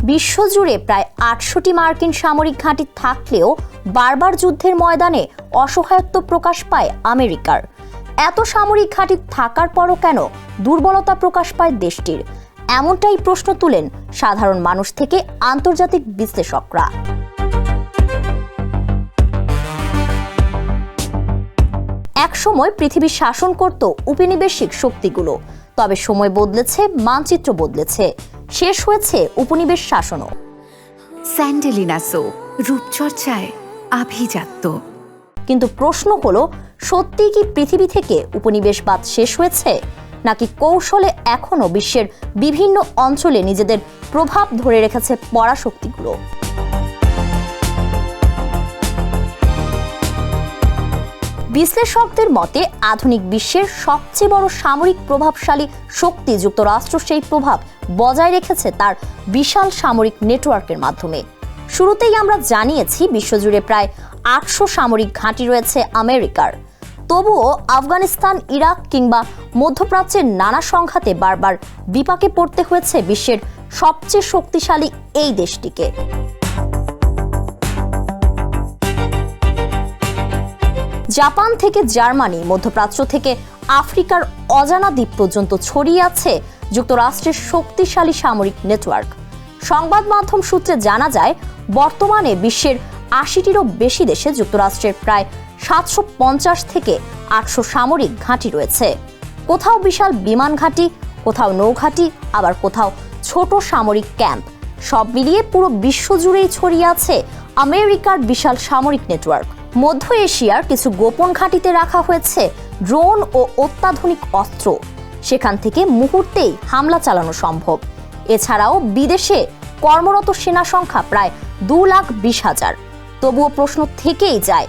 বিশ্বজুড়ে প্রায় ৮০টি মার্কিন সামরিক ঘাঁটি থাকলেও বারবার যুদ্ধের ময়দানে অসহায়ত্ব প্রকাশ পায় আমেরিকার। এত সামরিক ঘাঁটি থাকার পরও কেন দুর্বলতা প্রকাশ পায় দেশটির? এমনটাই প্রশ্ন তুলেন সাধারণ মানুষ থেকে আন্তর্জাতিক বিশ্লেষকরা। একসময় পৃথিবী শাসন করত উপনিবেশিক শক্তিগুলো, তবে সময় বদলেছে, মানচিত্র বদলেছে, শেষ হয়েছে উপনিবেশ শাসনও। স্যান্ডেলিনা সো, রূপচর্চায় আভিজাত্য। কিন্তু প্রশ্ন হলো, সত্যিই কি পৃথিবী থেকে উপনিবেশবাদ শেষ হয়েছে, নাকি কৌশলে এখনো বিশ্বের বিভিন্ন অঞ্চলে নিজেদের প্রভাব ধরে রেখেছে পরাশক্তিগুলো? বিশ্লেষকদের মতে আধুনিক বিশ্বের সবচেয়ে বড় সামরিক প্রভাবশালী শক্তি যুক্তরাষ্ট্র সেই প্রভাব বজায় রেখেছে তার বিশাল সামরিক নেটওয়ার্কের মাধ্যমে। শুরুতেই আমরা জানিয়েছি বিশ্বজুড়ে প্রায় ৮০০ সামরিক ঘাঁটি রয়েছে আমেরিকার। তবুও আফগানিস্তান, ইরাক কিংবা মধ্যপ্রাচ্যের নানা সংঘাতে বারবার বিপাকে পড়তে হয়েছে বিশ্বের সবচেয়ে শক্তিশালী এই দেশটিকে। জাপান থেকে জার্মানি, মধ্যপ্রাচ্য থেকে আফ্রিকার অজানা দ্বীপ পর্যন্ত ছড়িয়ে আছে যুক্তরাষ্ট্রের শক্তিশালী সামরিক নেটওয়ার্ক। সংবাদ মাধ্যম সূত্রে জানা যায়, বর্তমানে বিশ্বের ৮০টিরও বেশি দেশে যুক্তরাষ্ট্রের প্রায় ৭৫০ থেকে ৮০০ সামরিক ঘাঁটি রয়েছে। কোথাও বিশাল বিমান ঘাঁটি, কোথাও নৌঘাঁটি, আবার কোথাও ছোট সামরিক ক্যাম্প। সব মিলিয়ে পুরো বিশ্বজুড়েই ছড়িয়ে আছে আমেরিকার বিশাল সামরিক নেটওয়ার্ক। মধ্য এশিয়ার কিছু গোপন ঘাঁটিতে রাখা হয়েছে ড্রোন ও অত্যাধুনিক অস্ত্র, সেখান থেকে মুহূর্তেই হামলা চালানো সম্ভব। এছাড়াও বিদেশে কর্মরত সেনা সংখ্যা প্রায় ২,২০,০০০। তবুও প্রশ্ন থেকেই যায়,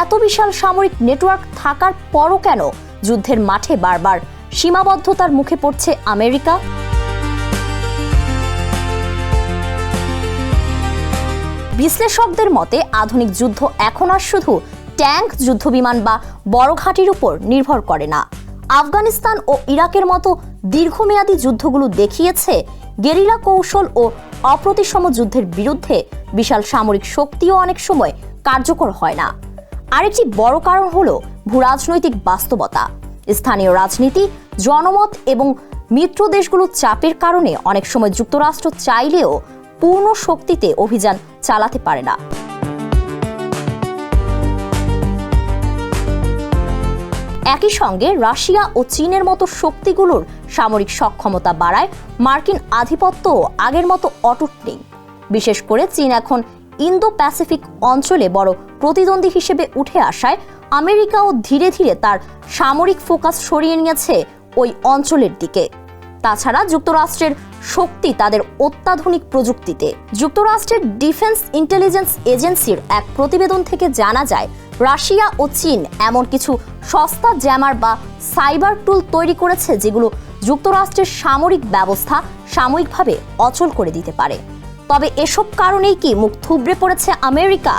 এত বিশাল সামরিক নেটওয়ার্ক থাকার পরও কেন যুদ্ধের মাঠে বারবার সীমাবদ্ধতার মুখে পড়ছে আমেরিকা? বিশ্লেষকদের মতে আধুনিক যুদ্ধ এখন আর শুধু ট্যাঙ্ক, যুদ্ধবিমান বা বড় ঘাঁটির উপর নির্ভর করে না। আফগানিস্তান ও ইরাকের মতো দীর্ঘমেয়াদী যুদ্ধগুলো দেখিয়েছে গেরিলা কৌশল ও অপ্রতিসম যুদ্ধের বিরুদ্ধে বিশাল সামরিক শক্তিও অনেক সময় কার্যকর হয় না। আরেকটি বড় কারণ হলো ভূরাজনৈতিক বাস্তবতা। স্থানীয় রাজনীতি, জনমত এবং মিত্র দেশগুলোর চাপের কারণে অনেক সময় যুক্তরাষ্ট্র চাইলেও পূর্ণ শক্তিতে অভিযান চালাতে পারে না। একই সঙ্গে রাশিয়া ও চীনের মতো শক্তিগুলোর সামরিক সক্ষমতা বাড়ায় মার্কিন আধিপত্যও আগের মতো অটুট নেই। বিশেষ করে চীন এখন ইন্দো প্যাসিফিক অঞ্চলে বড় প্রতিদ্বন্দ্বী হিসেবে উঠে আসায় আমেরিকাও ধীরে ধীরে তার সামরিক ফোকাস সরিয়ে নিয়েছে ওই অঞ্চলের দিকে। তাছাড়া যুক্তরাষ্ট্রের শক্তি তাদের অত্যাধুনিক প্রযুক্তিতে। যুক্তরাষ্ট্রের ডিফেন্স ইন্টেলিজেন্স এজেন্সির এক প্রতিবেদন থেকে জানা যায়, রাশিয়া ও চীন এমন কিছু সস্তা জ্যামার বা সাইবার টুল তৈরি করেছে যেগুলো যুক্তরাষ্ট্রের সামরিক ব্যবস্থা সাময়িকভাবে অচল করে দিতে পারে। তবে এসব কারণেই কি মুখ থুবড়ে পড়েছে আমেরিকা?